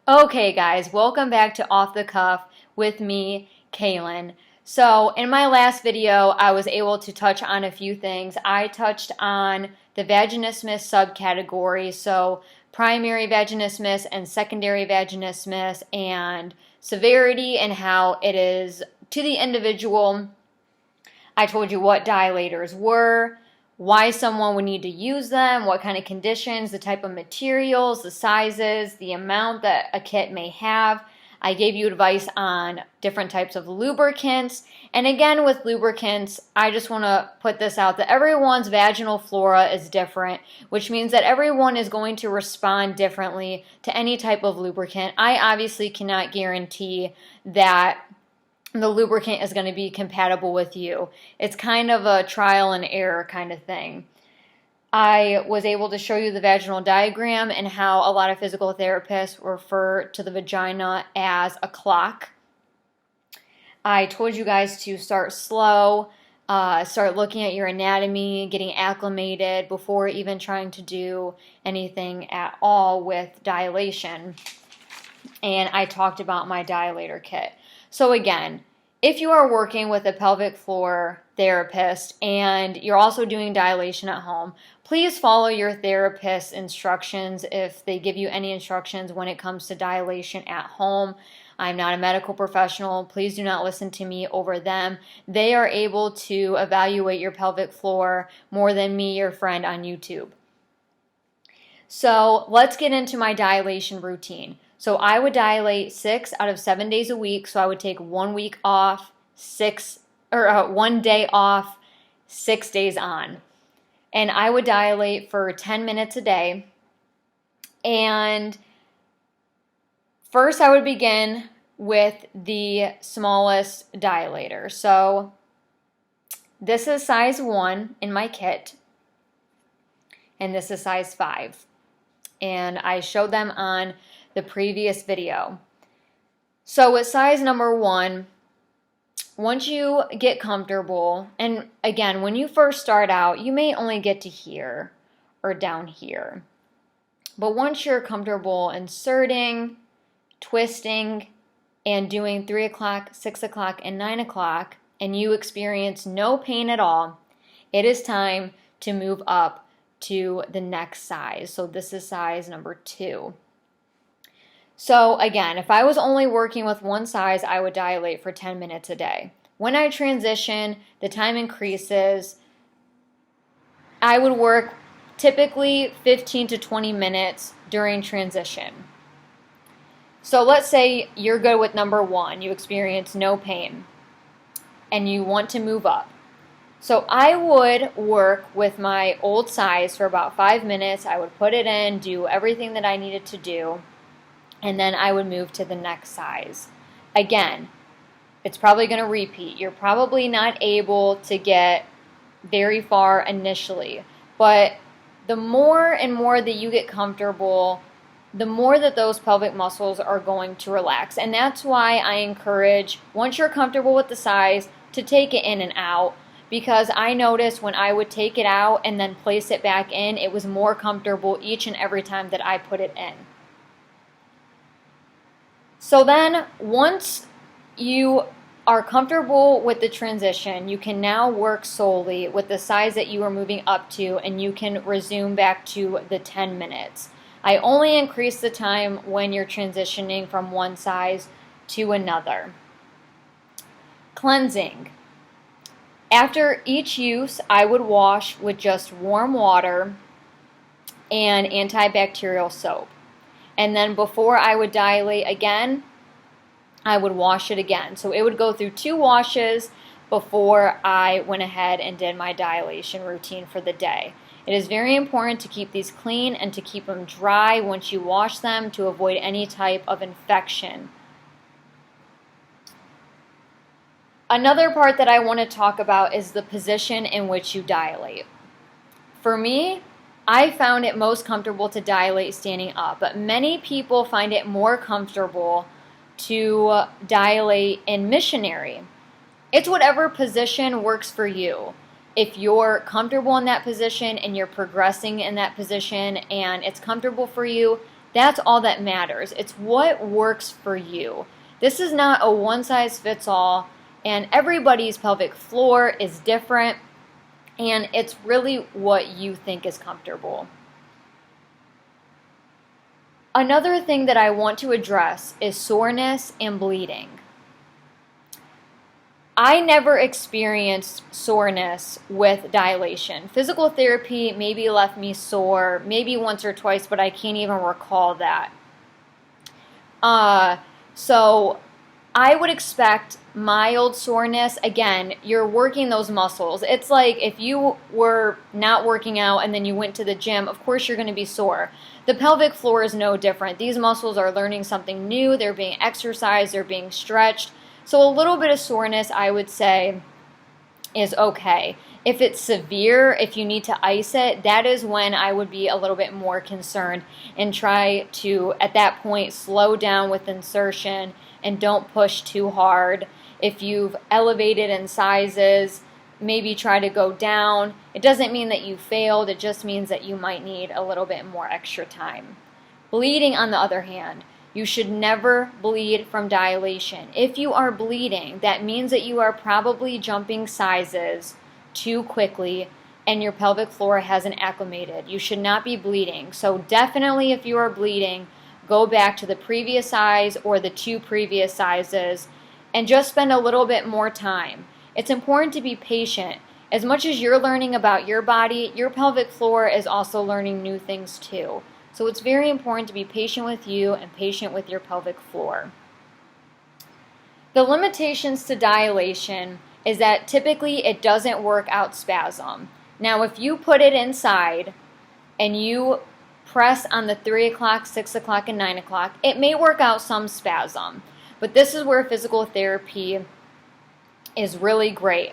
Okay, guys, welcome back to Off the Cuff with me, Kaylin. So, in my last video, I was able to touch on a few things. I touched on the vaginismus subcategory, so primary vaginismus and secondary vaginismus, and severity and how it is to the individual. I told you what dilators were, why someone would need to use them, what kind of conditions, the type of materials, the sizes, the amount that a kit may have. I gave you advice on different types of lubricants. And again, with lubricants, I just want to put this out that everyone's vaginal flora is different, which means that everyone is going to respond differently to any type of lubricant. I obviously cannot guarantee that the lubricant is going to be compatible with you. It's kind of a trial and error kind of thing. I was able to show you the vaginal diagram and how a lot of physical therapists refer to the vagina as a clock. I told you guys to start slow, start looking at your anatomy, getting acclimated before even trying to do anything at all with dilation. And I talked about my dilator kit. So again, if you are working with a pelvic floor therapist and you're also doing dilation at home, please follow your therapist's instructions if they give you any instructions when it comes to dilation at home. I'm not a medical professional. Please do not listen to me over them. They are able to evaluate your pelvic floor more than me, your friend on YouTube. So let's get into my dilation routine. So I would dilate 6 out of 7 days a week. So I would take 1 week off, 1 day off, 6 days on. And I would dilate for 10 minutes a day. And first I would begin with the smallest dilator. So this is size 1 in my kit. And this is size 5. And I showed them on the previous video. So with size number 1, once you get comfortable, and again, when you first start out, you may only get to here or down here. But once you're comfortable inserting, twisting, and doing 3 o'clock, 6 o'clock, and 9 o'clock, and you experience no pain at all, it is time to move up to the next size. So this is size number 2. So again, if I was only working with one size, I would dilate for 10 minutes a day. When I transition, the time increases. I would work typically 15 to 20 minutes during transition. So let's say you're good with number 1, you experience no pain, and you want to move up. So I would work with my old size for about 5 minutes. I would put it in, do everything that I needed to do, and then I would move to the next size. Again, it's probably going to repeat. You're probably not able to get very far initially, but the more and more that you get comfortable, the more that those pelvic muscles are going to relax. And that's why I encourage, once you're comfortable with the size, to take it in and out, because I noticed when I would take it out and then place it back in, it was more comfortable each and every time that I put it in. So then, once you are comfortable with the transition, you can now work solely with the size that you are moving up to, and you can resume back to the 10 minutes. I only increase the time when you're transitioning from one size to another. Cleansing. After each use, I would wash with just warm water and antibacterial soap. And then before I would dilate again, I would wash it again. So it would go through 2 washes before I went ahead and did my dilation routine for the day. It is very important to keep these clean and to keep them dry once you wash them to avoid any type of infection. Another part that I want to talk about is the position in which you dilate. For me, I found it most comfortable to dilate standing up, but many people find it more comfortable to dilate in missionary. It's whatever position works for you. If you're comfortable in that position and you're progressing in that position and it's comfortable for you, That's all that matters. It's what works for you. This is not a one-size-fits-all, and everybody's pelvic floor is different, and it's really what you think is comfortable. Another thing that I want to address is soreness and bleeding. I never experienced soreness with dilation. Physical therapy maybe left me sore, maybe once or twice, but I can't even recall that. So I would expect mild soreness. Again, you're working those muscles. It's like if you were not working out and then you went to the gym, of course you're going to be sore. The pelvic floor is no different. These muscles are learning something new. They're being exercised. They're being stretched. So a little bit of soreness, I would say, is okay. If it's severe, if you need to ice it, that is when I would be a little bit more concerned and try to, at that point, slow down with insertion and don't push too hard. If you've elevated in sizes, maybe try to go down. It doesn't mean that you failed. It just means that you might need a little bit more extra time. Bleeding, on the other hand, you should never bleed from dilation. If you are bleeding, that means that you are probably jumping sizes too quickly and your pelvic floor hasn't acclimated. You should not be bleeding. So definitely if you are bleeding, go back to the previous size or the 2 previous sizes and just spend a little bit more time. It's important to be patient. As much as you're learning about your body, your pelvic floor is also learning new things too. So it's very important to be patient with you and patient with your pelvic floor. The limitations to dilation is that typically it doesn't work out spasm. Now if you put it inside and you press on the 3 o'clock, 6 o'clock, and 9 o'clock, it may work out some spasm. But this is where physical therapy is really great.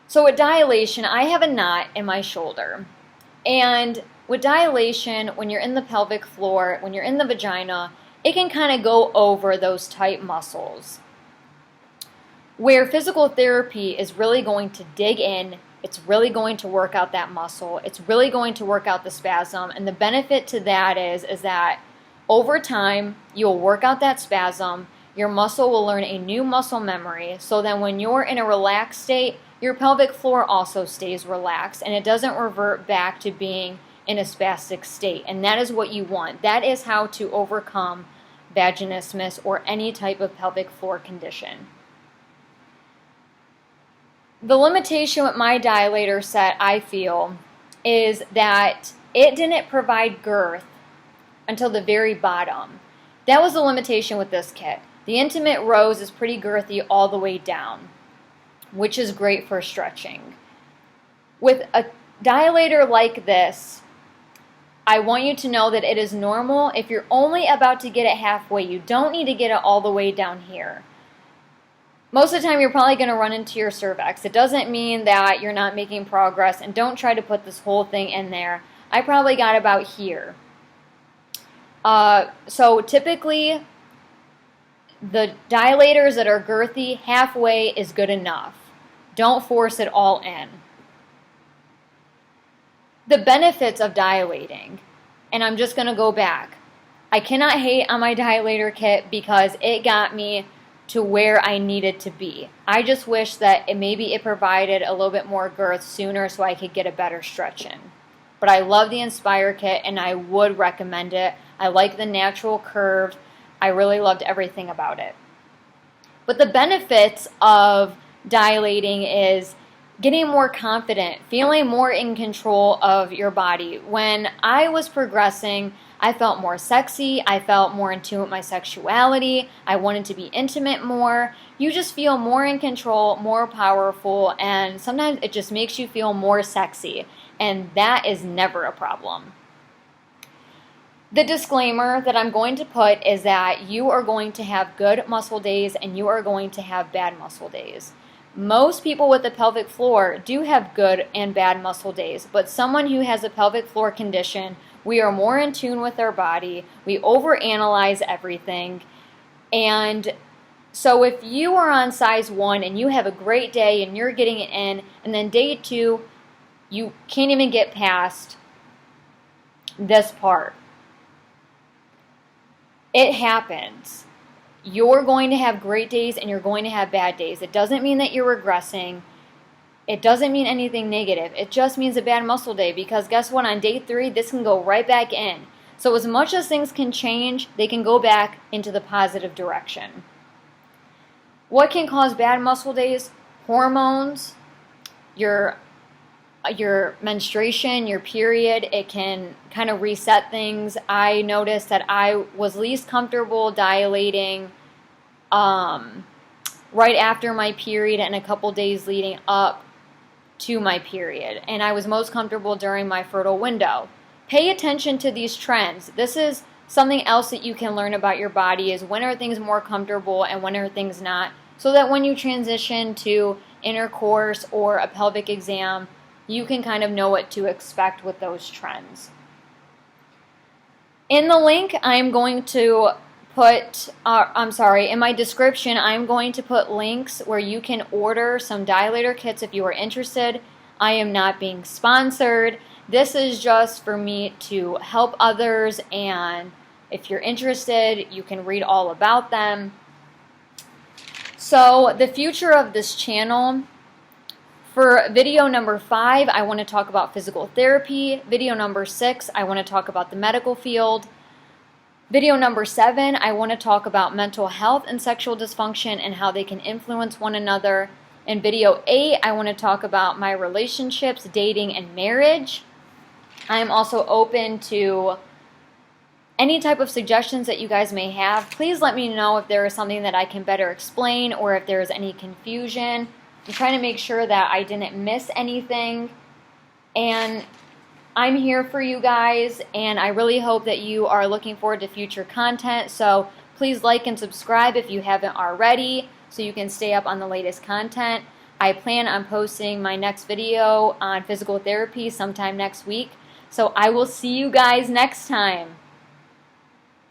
So with dilation, I have a knot in my shoulder. And with dilation, when you're in the pelvic floor, when you're in the vagina, it can kind of go over those tight muscles. Where physical therapy is really going to dig in, it's really going to work out that muscle, it's really going to work out the spasm, and the benefit to that is that over time, you'll work out that spasm, your muscle will learn a new muscle memory, so then when you're in a relaxed state, your pelvic floor also stays relaxed, and it doesn't revert back to being in a spastic state, and that is what you want. That is how to overcome vaginismus or any type of pelvic floor condition. The limitation with my dilator set, I feel, is that it didn't provide girth until the very bottom. That was the limitation with this kit. The Intimate Rose is pretty girthy all the way down, which is great for stretching. With a dilator like this, I want you to know that it is normal if you're only about to get it halfway. You don't need to get it all the way down here. Most of the time, you're probably going to run into your cervix. It doesn't mean that you're not making progress, and don't try to put this whole thing in there. I probably got about here. So typically, the dilators that are girthy, halfway is good enough. Don't force it all in. The benefits of dilating, and I'm just going to go back. I cannot hate on my dilator kit because it got me to where I needed to be. I just wish that maybe it provided a little bit more girth sooner so I could get a better stretch in. But I love the Inspire kit and I would recommend it. I like the natural curve. I really loved everything about it. But the benefits of dilating is getting more confident, feeling more in control of your body. When I was progressing, I felt more sexy, I felt more in tune with my sexuality, I wanted to be intimate more. You just feel more in control, more powerful, and sometimes it just makes you feel more sexy, and that is never a problem. The disclaimer that I'm going to put is that you are going to have good muscle days and you are going to have bad muscle days. Most people with a pelvic floor do have good and bad muscle days, but someone who has a pelvic floor condition, we are more in tune with our body, we overanalyze everything, and so if you are on size 1 and you have a great day and you're getting it in, and then day 2, you can't even get past this part. It happens. You're going to have great days and you're going to have bad days. It doesn't mean that you're regressing. It doesn't mean anything negative. It just means a bad muscle day, because guess what? On day 3, this can go right back in. So as much as things can change, they can go back into the positive direction. What can cause bad muscle days? Hormones, your menstruation, your period. It can kind of reset things. I noticed that I was least comfortable dilating right after my period and a couple days leading up to my period. And I was most comfortable during my fertile window. Pay attention to these trends. This is something else that you can learn about your body, is when are things more comfortable and when are things not, so that when you transition to intercourse or a pelvic exam, you can kind of know what to expect with those trends. In the link, I'm going to put, in my description, I'm going to put links where you can order some dilator kits if you are interested. I am not being sponsored. This is just for me to help others, and if you're interested, you can read all about them. So the future of this channel, for video number 5, I want to talk about physical therapy. Video number 6, I want to talk about the medical field. Video number 7, I want to talk about mental health and sexual dysfunction and how they can influence one another. In video 8, I want to talk about my relationships, dating, and marriage. I am also open to any type of suggestions that you guys may have. Please let me know if there is something that I can better explain or if there is any confusion. I'm trying to make sure that I didn't miss anything. And I'm here for you guys, and I really hope that you are looking forward to future content. So please like and subscribe if you haven't already, so you can stay up on the latest content. I plan on posting my next video on physical therapy sometime next week. So I will see you guys next time.